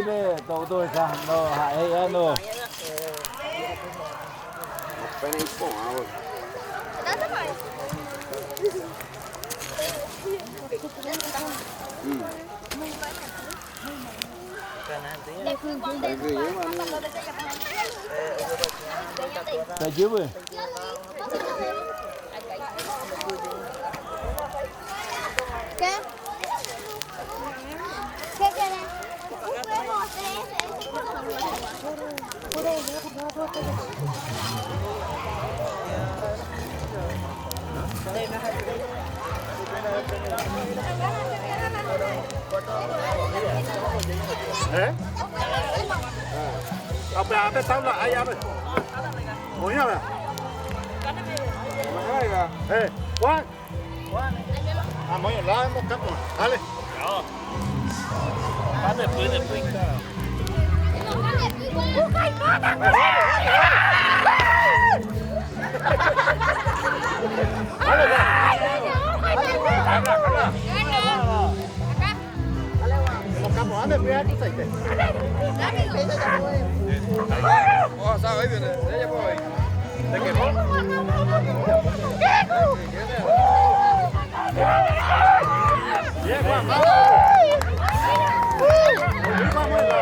Vive todo esa no hay no. Apenas ir com água. Tá de boa. Apa tahu lah ayam ni. Maunya apa? Mana ya? Wan. Ah, maunya lah mau kat mana? Dale. Ada pun. Ada biar tu saja. Oh, sao ấy vậy nè? Đấy cho boy. Để kịp không? Yeah, qua. Qua mới là.